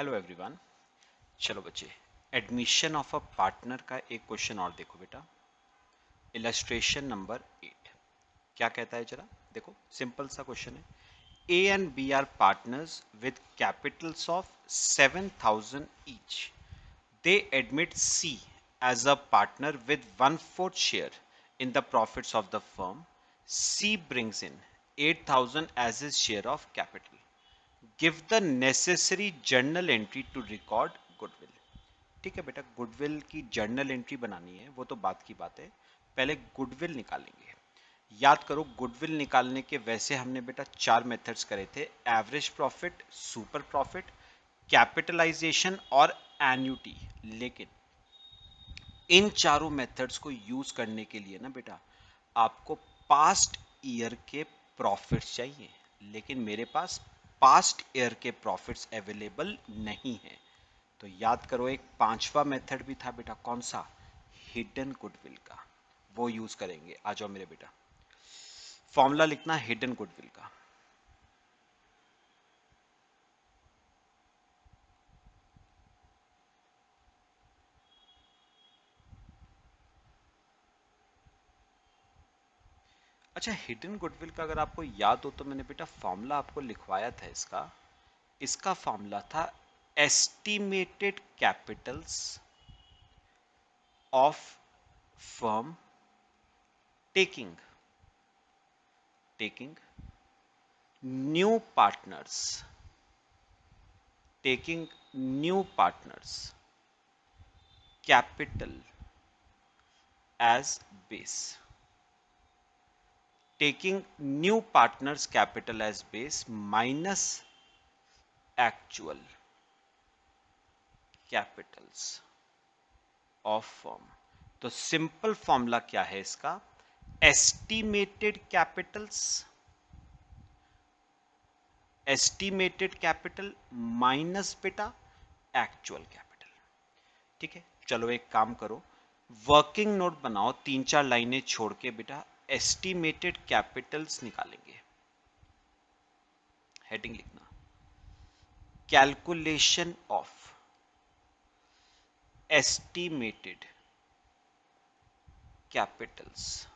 Hello everyone. चलो बच्चे, admission of a partner का एक क्वेश्चन और देखो बेटा। इलस्ट्रेशन नंबर 8 क्या कहता है जरा देखो। सिंपल सा क्वेश्चन है। A and B are partners with capitals of 7,000 each. They admit C as a partner with 1/4 share in the profits of the firm. C brings in 8,000 as his share of capital. Give the necessary journal entry to record goodwill. ठीक है बेटा, goodwill की journal entry बनानी है, वो तो बात की बात है। पहले गुडविल निकालेंगे। याद करो, गुडविल निकालने के वैसे हमने बेटा 4 मेथड्स करे थे। Average profit, super profit, capitalisation और एन्युटी। लेकिन इन चारों मेथड्स को यूज करने के लिए ना बेटा आपको पास्ट ईयर के प्रॉफिट्स चाहिए, लेकिन मेरे पास पास्ट ईयर के प्रॉफिट्स अवेलेबल नहीं है। तो याद करो, एक पांचवा मेथड भी था बेटा, कौन सा? हिडन गुडविल का। वो यूज करेंगे। आ जाओ मेरे बेटा, फॉर्मूला लिखना हिडन गुडविल का। अच्छा, हिडन गुडविल का अगर आपको याद हो तो मैंने बेटा फॉर्मूला आपको लिखवाया था इसका। इसका फॉर्मूला था estimated Capitals of firm taking new partners, taking new partners capital as base, taking new partners capital as base minus actual capitals of firm। तो सिंपल फॉर्मूला क्या है इसका? Estimated Capitals, estimated capital minus बेटा actual capital. ठीक है, चलो एक काम करो, वर्किंग नोट बनाओ, 3-4 लाइनें छोड़ के बेटा एस्टिमेटेड कैपिटल्स निकालेंगे। हेडिंग लिखना, calculation of estimated Capitals,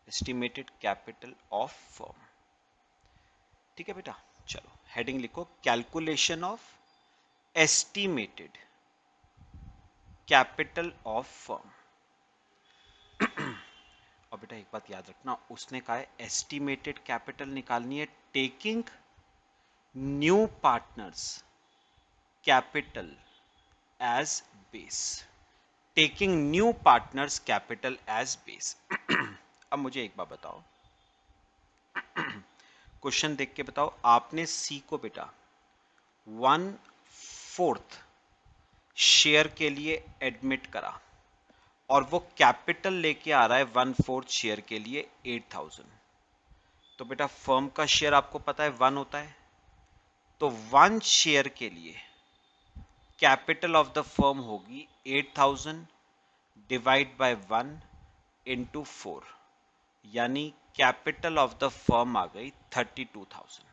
estimated capital of firm. ठीक है बेटा, चलो हेडिंग लिखो, calculation of estimated capital of firm. और बेटा एक बात याद रखना, उसने कहा है एस्टिमेटेड कैपिटल निकालनी है taking new partners capital as base, taking new partners capital as base. अब मुझे एक बात बताओ, क्वेश्चन देख के बताओ, आपने सी को बेटा 1/4 शेयर के लिए एडमिट करा और वो कैपिटल लेके आ रहा है 1/4 शेयर के लिए 8,000। तो बेटा फर्म का शेयर आपको पता है 1 होता है, तो 1 शेयर के लिए कैपिटल ऑफ द फर्म होगी 8,000 डिवाइड बाय 1 इंटू 4, यानी कैपिटल ऑफ द फर्म आ गई 32,000।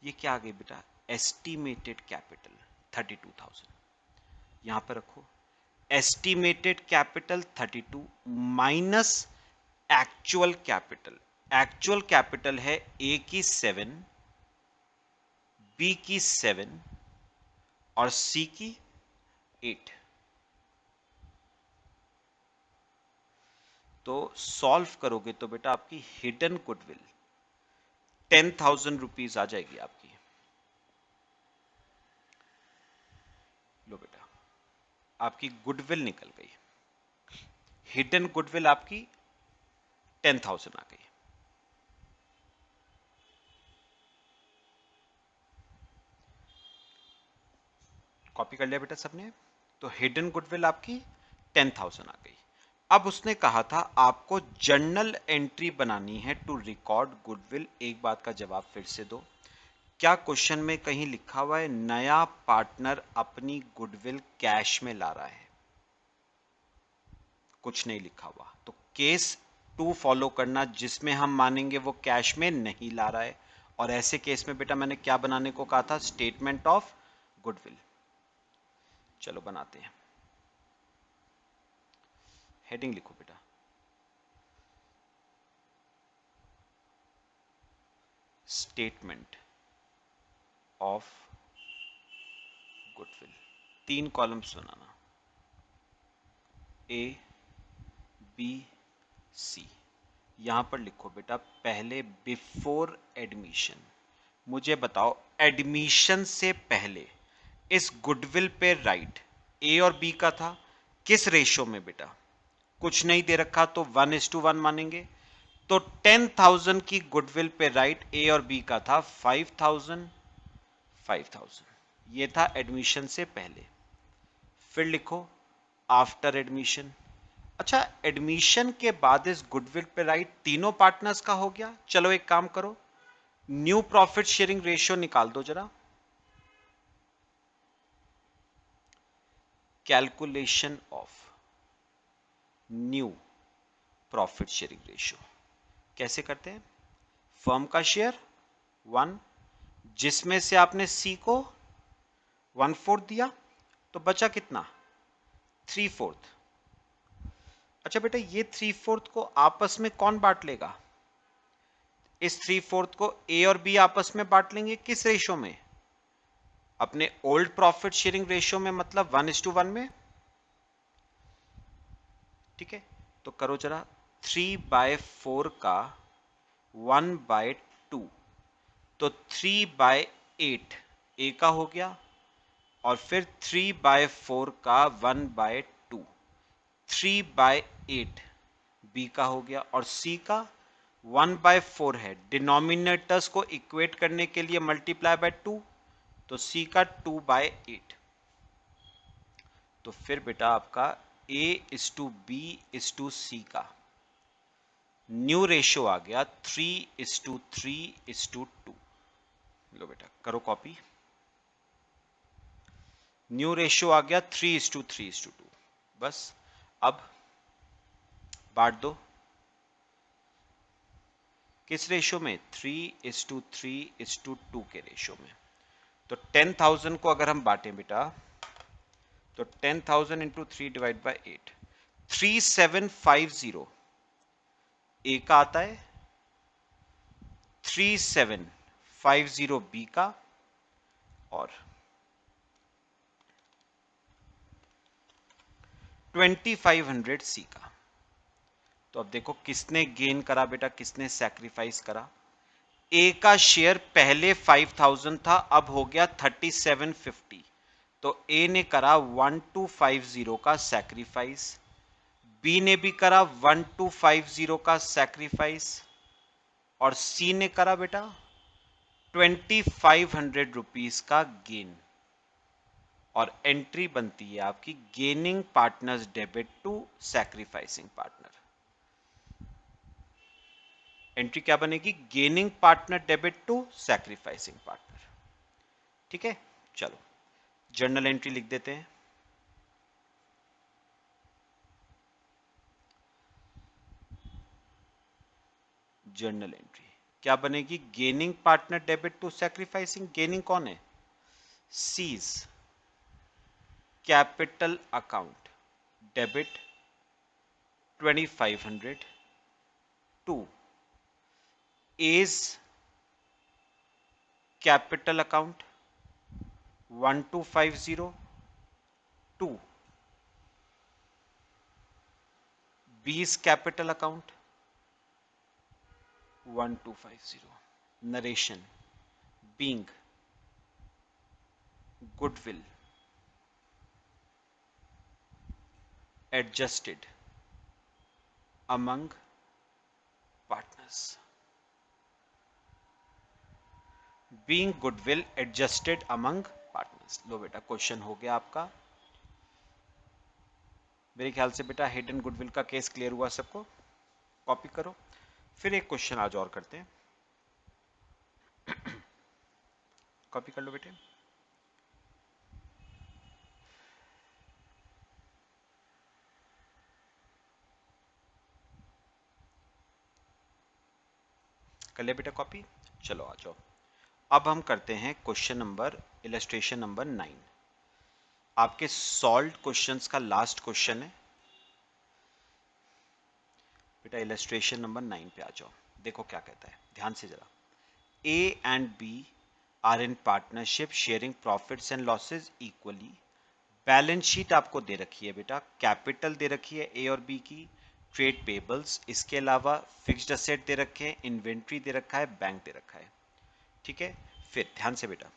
ये क्या आ गई बेटा? Estimated capital 32,000। यहां पर रखो, estimated capital 32 minus actual capital. Actual capital है ए की 7, बी की 7 और सी की 8। तो सॉल्व करोगे तो बेटा आपकी हिडन गुडविल 10,000 रुपीज आ जाएगी आपकी। लो बेटा, आपकी गुडविल निकल गई, हिडन गुडविल आपकी 10,000 आ गई। कॉपी कर लिया बेटा सबने? तो हिडन गुडविल आपकी 10,000 आ गई। अब उसने कहा था आपको जर्नल एंट्री बनानी है टू रिकॉर्ड गुडविल। एक बात का जवाब फिर से दो, क्या क्वेश्चन में कहीं लिखा हुआ है नया पार्टनर अपनी गुडविल कैश में ला रहा है? कुछ नहीं लिखा हुआ। तो केस 2 फॉलो करना, जिसमें हम मानेंगे वो कैश में नहीं ला रहा है, और ऐसे केस में बेटा मैंने क्या बनाने को कहा था, स्टेटमेंट ऑफ गुडविल। चलो बनाते हैं, हेडिंग लिखो बेटा, स्टेटमेंट ऑफ गुडविल। 3 कॉलम्स बनाना, ए बी सी। यहां पर लिखो बेटा पहले बिफोर एडमिशन, मुझे बताओ एडमिशन से पहले इस गुडविल पे राइट ए और बी का था, किस रेशो में बेटा, कुछ नहीं दे रखा तो 1:1 मानेंगे। तो 10,000 की गुडविल पे राइट ए और बी का था 5,000 5,000। ये था एडमिशन से पहले। फिर लिखो आफ्टर एडमिशन। अच्छा, एडमिशन के बाद इस गुडविल पे राइट तीनों पार्टनर्स का हो गया। चलो एक काम करो, न्यू प्रॉफिट शेयरिंग रेशियो निकाल दो जरा। Calculation of new profit sharing ratio कैसे करते हैं, फर्म का शेयर 1, जिसमें से आपने सी को 1/4 दिया, तो बचा कितना, 3/4। अच्छा बेटा, ये 3/4 को आपस में कौन बांट लेगा, इस 3/4 को ए और बी आपस में बांट लेंगे। किस रेशो में, अपने ओल्ड प्रॉफिट शेयरिंग रेशियो में, मतलब 1:1 में। ठीक है, तो करो जरा, 3/4 का 1/2, तो 3/8 ए का हो गया, और फिर 3/4 का 1/2, 3/8 बी का हो गया, और सी का 1/4 है। डिनोमिनेटर्स को इक्वेट करने के लिए मल्टीप्लाई बाय 2, तो सी का 2/8। तो फिर बेटा आपका A/B/C का न्यू रेशियो आ गया 3:3:2। लो बेटा करो कॉपी, न्यू रेशियो आ गया 3:3:2। बस अब बांट दो, किस रेशियो में, 3:3:2 के रेशियो में। तो 10,000 को अगर हम बांटें बेटा, तो 10,000 इंटू 3/8, 3750 ए का आता है, 3750 बी का, और 2500 सी का। तो अब देखो किसने गेन करा बेटा, किसने सैक्रिफाइस करा। ए का शेयर पहले 5,000 था, अब हो गया 3750, तो ए ने करा 1250 का सैक्रिफाइस, बी ने भी करा 1250 का सैक्रिफाइस, और सी ने करा बेटा 2500 रुपीज का गेन। और एंट्री बनती है आपकी gaining partners debit to sacrificing partner. Entry क्या बनेगी, gaining partner debit to sacrificing partner. ठीक है, चलो जर्नल एंट्री लिख देते हैं। जर्नल एंट्री क्या बनेगी, gaining partner debit to sacrificing. Gaining कौन है, C's capital account debit 2500 to as capital account 1250 to B's capital account 1250। Narration being goodwill adjusted among partners. Being goodwill adjusted among partners. लो बेटा question हो गया आपका। मेरे ख्याल से बेटा हिडन गुडविल का केस क्लियर हुआ सबको। कॉपी करो, फिर एक क्वेश्चन आज और करते हैं। कॉपी कर लो बेटे। कर ले बेटा कॉपी, चलो आ जाओ। अब हम करते हैं क्वेश्चन नंबर इलस्ट्रेशन नंबर 9। आपके सॉल्व्ड क्वेश्चंस का लास्ट क्वेश्चन है बेटा। इलस्ट्रेशन नंबर 9 पे आ जाओ, देखो क्या कहता है, ध्यान से जरा। A and B are in partnership sharing profits and losses equally. Balance sheet आपको दे रखी है बेटा, कैपिटल दे रखी है ए और बी की, ट्रेड पेबल्स, इसके अलावा फिक्स्ड असेट दे रखे हैं, इन्वेंट्री दे रखा है, बैंक दे रखा है। ठीक है, फिर ध्यान से बेटा,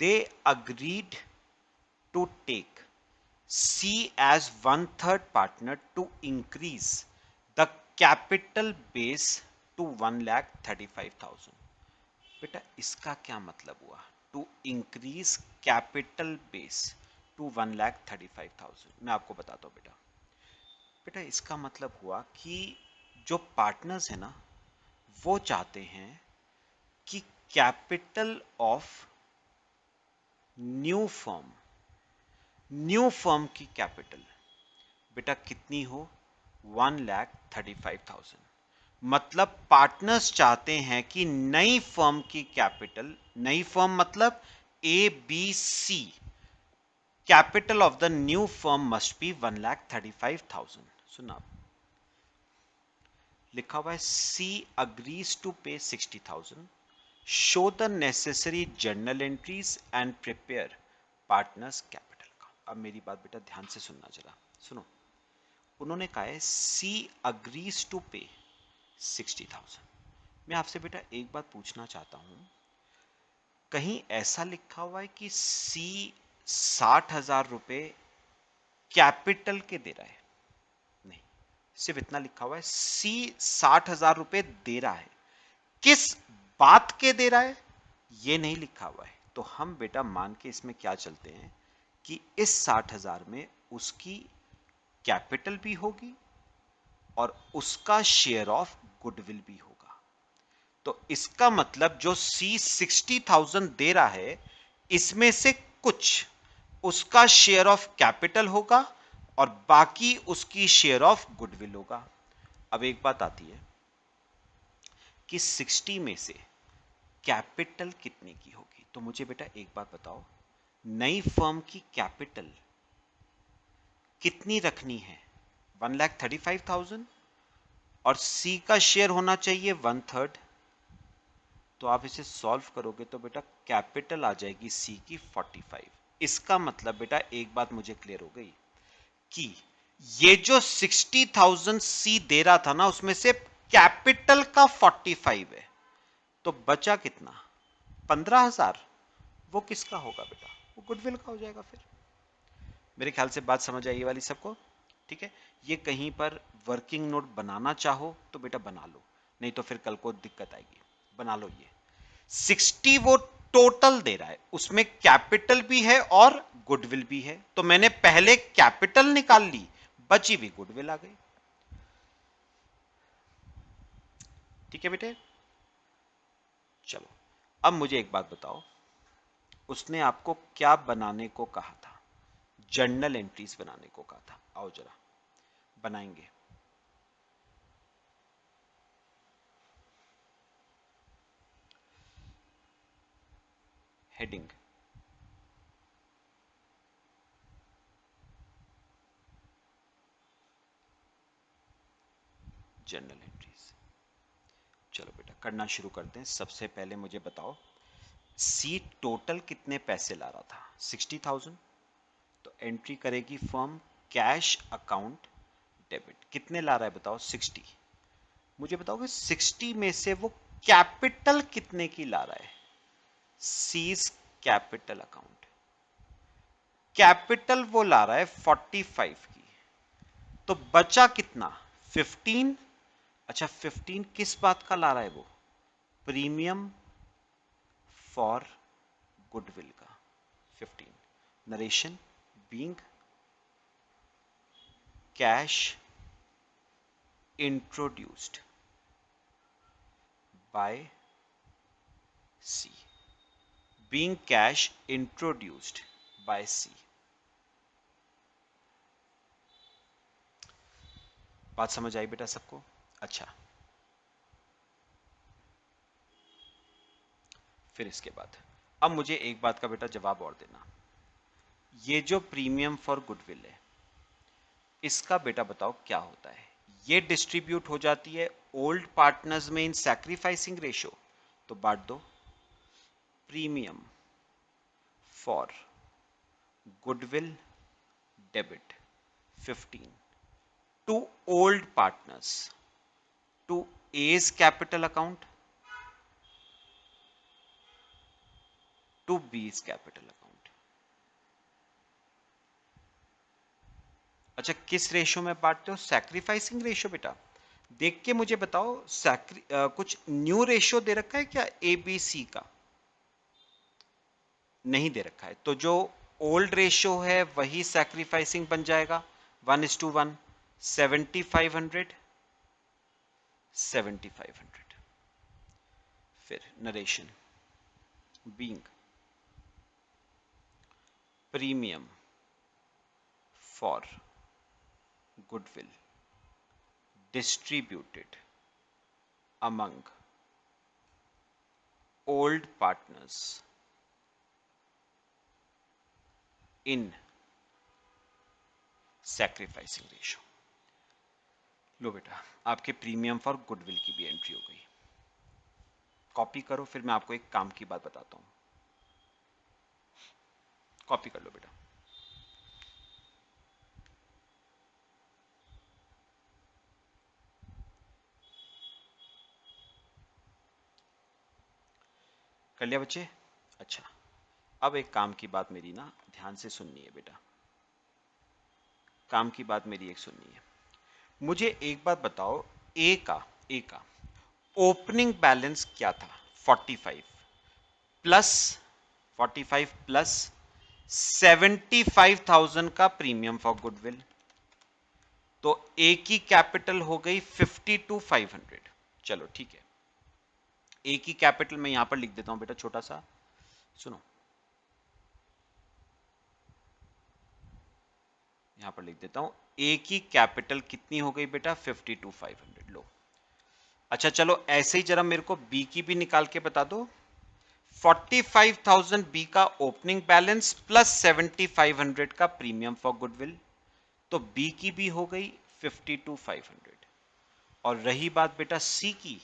they agreed to take C as 1/3 partner to increase the capital base to 1,35,000। बेटा इसका क्या मतलब हुआ, to increase capital base to 1,35,000। मैं आपको बताता हूँ बेटा। बेटा इसका मतलब हुआ कि जो पार्टनर्स है ना, वो चाहते हैं कि कैपिटल ऑफ न्यू फर्म की कैपिटल बेटा कितनी हो, 1,35,000। मतलब पार्टनर्स चाहते हैं कि नई फर्म की कैपिटल, नई फर्म मतलब A B C, capital of the new firm must be 1,35,000। सुना, लिखा हुआ है सी अग्रीज टू पे 60,000, show the necessary journal entries and prepare partners capital का। अब मेरी बात बेटा ध्यान से सुनना जरा, सुनो। उन्होंने कहा है सी अग्रीज टू पे 60,000। मैं आपसे बेटा एक बात पूछना चाहता हूं, कहीं ऐसा लिखा हुआ है कि सी 60,000 रुपए कैपिटल के दे रहा है? नहीं, सिर्फ इतना लिखा हुआ है सी 60,000 रुपए दे रहा है। किस बात के दे रहा है ये नहीं लिखा हुआ है। तो हम बेटा मान के इसमें क्या चलते हैं कि इस 60,000 में उसकी कैपिटल भी होगी और उसका शेयर ऑफ गुडविल भी होगा। तो इसका मतलब जो सी 60,000 दे रहा है, इसमें से कुछ उसका शेयर ऑफ कैपिटल होगा और बाकी उसकी शेयर ऑफ गुडविल होगा। अब एक बात आती है कि 60 में से कैपिटल कितने की होगी। तो मुझे बेटा एक बात बताओ, नई फर्म की कैपिटल कितनी रखनी है, 1,35,000, और सी का शेयर होना चाहिए 1/3। तो आप इसे सॉल्व करोगे तो बेटा कैपिटल आ जाएगी सी की 45। इसका मतलब बेटा एक बात मुझे क्लियर हो गई कि ये जो 60,000 सी दे रहा था ना, उसमें से कैपिटल का 45 है, तो बचा कितना, 15,000। वो किसका होगा बेटा, वो गुडविल का हो जाएगा। फिर मेरे ख्याल से बात समझ आई ये वाली सबको। ठीक है, ये कहीं पर वर्किंग नोट बनाना चाहो तो बेटा बना लो, नहीं तो फिर कल को दिक्कत आएगी। बना लो, ये 60 वो टोटल दे रहा है, उसमें कैपिटल भी है और गुडविल भी है। तो मैंने पहले कैपिटल निकाल ली, बची हुई गुडविल आ गई। ठीक है बेटे, चलो अब मुझे एक बात बताओ, उसने आपको क्या बनाने को कहा था, जर्नल एंट्रीज बनाने को कहा था। आओ जरा बनाएंगे। Heading, journal entries. चलो बेटा करना शुरू करते हैं। सबसे पहले मुझे बताओ, सी टोटल कितने पैसे ला रहा था, 60,000। तो एंट्री करेगी फर्म कैश अकाउंट डेबिट। कितने ला रहा है बताओ, 60। मुझे बताओगे 60 में से वो कैपिटल कितने की ला रहा है, सीज कैपिटल अकाउंट। कैपिटल वो ला रहा है 45 की, तो बचा कितना, 15। अच्छा 15 किस बात का ला रहा है वो, प्रीमियम फॉर गुडविल का 15। Narration being cash introduced by C, being cash introduced by C. बात समझ आई बेटा सबको। अच्छा फिर इसके बाद अब मुझे एक बात का बेटा जवाब और देना, ये जो प्रीमियम फॉर गुडविल है इसका बेटा बताओ क्या होता है। ये डिस्ट्रीब्यूट हो जाती है ओल्ड पार्टनर्स में इन सैक्रिफाइसिंग रेशो, तो बांट दो premium for goodwill debit 15 to old partners to as capital account to B's capital account. अच्छा किस रेशो में बांटते हो? सैक्रिफाइसिंग रेशो बेटा। देख के मुझे बताओ कुछ न्यू रेशो दे रखा है क्या ए बी सी का? नहीं दे रखा है, तो जो ओल्ड रेशो है वही सैक्रिफाइसिंग बन जाएगा 1:1 7500 7500। फिर narration being premium for goodwill distributed among old partners in sacrificing ratio। लो बेटा आपके प्रीमियम फॉर गुडविल की भी एंट्री हो गई। कॉपी करो, फिर मैं आपको एक काम की बात बताता हूं। कॉपी कर लो बेटा। कर लिया बच्चे? अच्छा अब एक काम की बात मेरी ना ध्यान से सुननी है बेटा, काम की बात मेरी एक सुननी है। मुझे एक बात बताओ, ए का ओपनिंग बैलेंस क्या था? 45 प्लस 45 प्लस 75,000 का प्रीमियम फॉर गुडविल, तो ए की कैपिटल हो गई 52,500। चलो ठीक है, ए की कैपिटल मैं यहां पर लिख देता हूं बेटा, छोटा सा सुनो, यहां पर लिख देता हूं। ए की कैपिटल कितनी हो गई बेटा? 52,500। लो अच्छा चलो ऐसे ही जरा मेरे को बी की भी निकाल के बता दो। 45,000 बी का ओपनिंग बैलेंस प्लस 7,500 का प्रीमियम फॉर गुडविल, तो बी की भी हो गई 52,500। और रही बात बेटा सी की,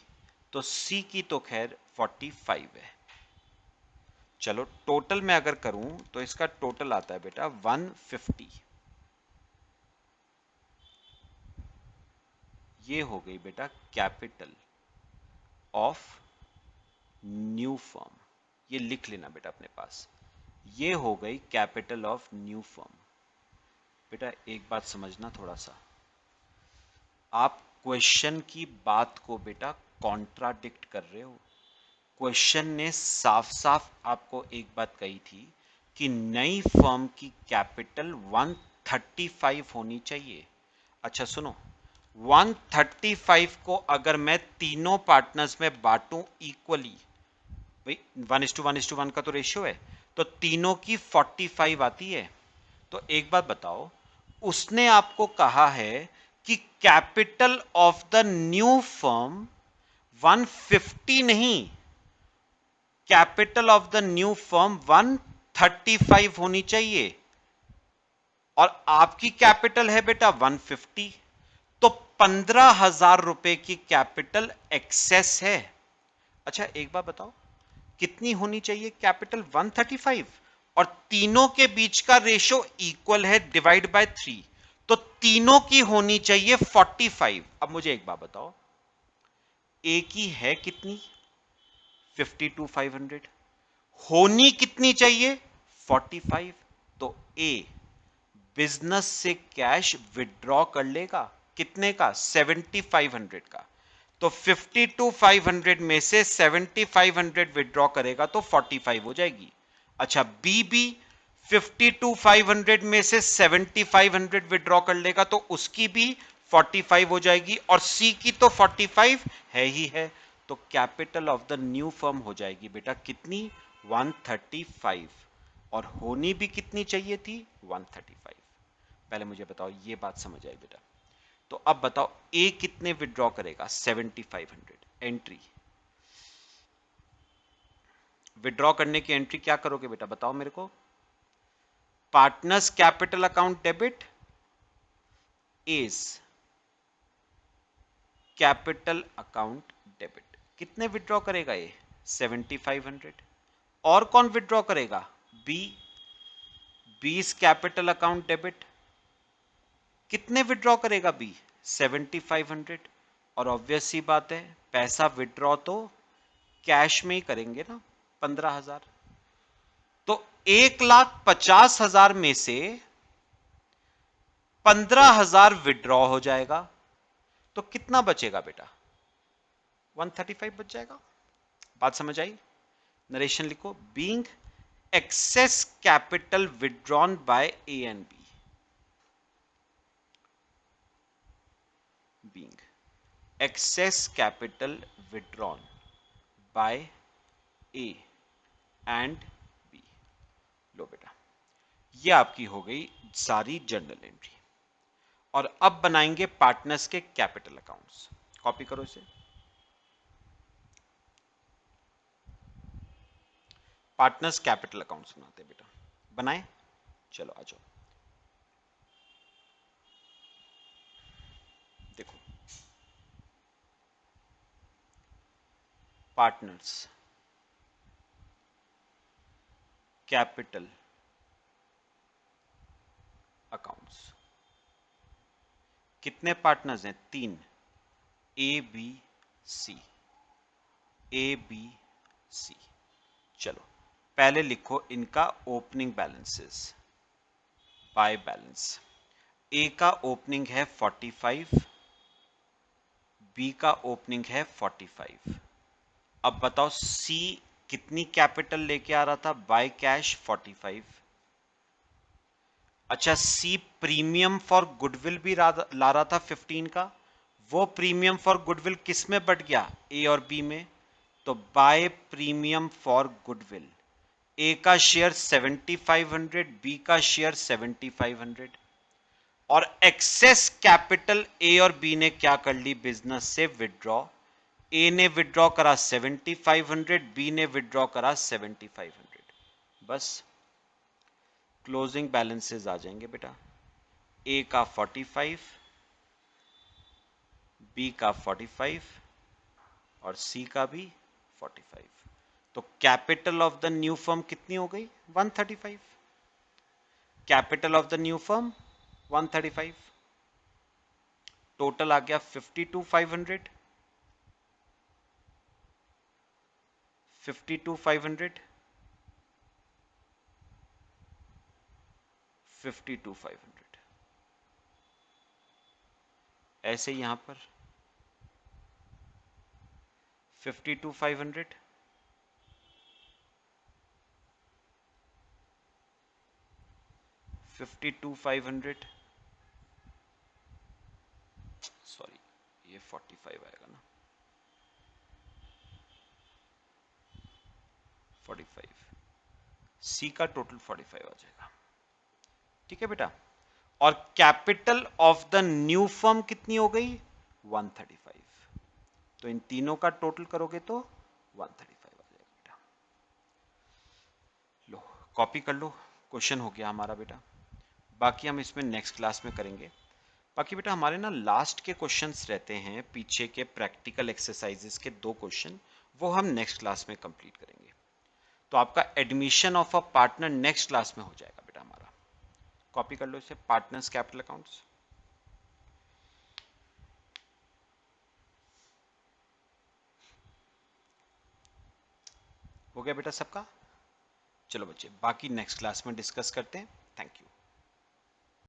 तो सी की तो खैर 45 है। चलो टोटल में अगर करूं तो इसका टोटल आता है बेटा 150। ये हो गई बेटा कैपिटल ऑफ न्यू फर्म। ये लिख लेना बेटा अपने पास, ये हो गई कैपिटल ऑफ न्यू फर्म। बेटा एक बात समझना थोड़ा सा, आप क्वेश्चन की बात को बेटा कॉन्ट्राडिक्ट कर रहे हो। क्वेश्चन ने साफ साफ आपको एक बात कही थी कि नई फर्म की कैपिटल 135 होनी चाहिए। अच्छा सुनो, 135 को अगर मैं तीनों पार्टनर्स में बांटूं इक्वली, भाई 1:1:1 का तो रेशियो है, तो तीनों की 45 आती है। तो एक बात बताओ, उसने आपको कहा है कि capital of the new firm 150 नहीं, capital of the new firm 135 होनी चाहिए, और आपकी कैपिटल है बेटा 150, तो 15,000 रुपए की कैपिटल एक्सेस है। अच्छा एक बात बताओ, कितनी होनी चाहिए कैपिटल? 135, और तीनों के बीच का रेशो इक्वल है, डिवाइड बाय 3, तो तीनों की होनी चाहिए 45। अब मुझे एक बात बताओ, ए की है कितनी? 52,500। होनी कितनी चाहिए? 45। तो ए बिजनेस से कैश विड्रॉ कर लेगा, कितने का? 7,500 का। तो 52,500 में से 7,500 विड्रॉ करेगा तो 45 हो जाएगी। अच्छा बी भी 52,500 में से 7,500 विड्रॉ कर लेगा तो उसकी भी 45 हो जाएगी, और सी की तो 45 है ही है, तो capital of the new firm हो जाएगी बेटा कितनी? 135। और होनी भी कितनी चाहिए थी? 135। पहले मुझे बताओ ये बात समझ आई बेटा? तो अब बताओ ए कितने विड्रॉ करेगा? 7,500। एंट्री विड्रॉ करने की एंट्री क्या करोगे बेटा, बताओ मेरे को। Partners capital account debit is capital account debit. कितने विड्रॉ करेगा ये, 7500। और कौन विड्रॉ करेगा, B, B is capital account debit. कितने विड्रॉ करेगा बी, 7500। और ऑब्वियस सी बात है, पैसा विड्रॉ तो कैश में ही करेंगे ना, 15000। तो 1,50,000 में से 15,000 विड्रॉ हो जाएगा, तो कितना बचेगा बेटा, 135 बच जाएगा। बात समझ आई। नरेशन लिखो, being excess capital withdrawn by A and B, being excess capital withdrawn by A and B. लो बेटा, ये आपकी हो गई सारी जर्नल एंट्री। और अब बनाएंगे पार्टनर्स के कैपिटल अकाउंट्स। कॉपी करो इसे। पार्टनर्स कैपिटल अकाउंट्स बनाते हैं बेटा, बनाए, चलो आ जाओ। देखो, पार्टनर्स कैपिटल अकाउंट्स, कितने पार्टनर्स हैं, 3, ए बी सी, ए बी सी। चलो पहले लिखो इनका ओपनिंग बैलेंसेस बाय बैलेंस। ए का ओपनिंग है 45, बी का ओपनिंग है 45। अब बताओ सी कितनी कैपिटल लेके आ रहा था बाय कैश, 45। अच्छा, सी प्रीमियम फॉर गुडविल भी ला रहा था 15 का। वो प्रीमियम फॉर गुडविल किस में बट गया, ए और बी में। तो बाय प्रीमियम फॉर गुडविल, ए का शेयर 7500, बी का शेयर 7500। और एक्सेस कैपिटल ए और बी ने क्या कर ली, बिजनेस से विड्रॉ। ए ने विड्रॉ करा 7500, बी ने विड्रॉ करा 7500। बस क्लोजिंग बैलेंसेस आ जाएंगे बेटा, ए का 45, बी का 45 और सी का भी 45। तो capital of the new firm कितनी हो गई, 135। Capital of the new firm 135। Total आ गया 52,500, 52,500, 52,500। ऐसे यहां पर 52,500, 52,500, सॉरी ये 45 आएगा ना, 45। सी का टोटल 45 आ जाएगा, ठीक है बेटा। और capital of the new firm कितनी हो गई, 135। तो इन तीनों का टोटल करोगे तो 135 आ जाएगा बेटा। लो कॉपी कर लो, क्वेश्चन हो गया हमारा बेटा। बाकी हम इसमें नेक्स्ट क्लास में करेंगे। बाकी बेटा हमारे ना लास्ट के क्वेश्चंस रहते हैं पीछे के प्रैक्टिकल एक्सरसाइजेस के 2 क्वेश्चन, वो हम नेक्स्ट क्लास में कंप्लीट करेंगे। तो आपका admission of a partner next class में हो जाएगा बेटा हमारा। कॉपी कर लो इसे, पार्टनर्स कैपिटल अकाउंट्स। हो गया बेटा सबका। चलो बच्चे, बाकी नेक्स्ट क्लास में डिस्कस करते हैं। Thank you.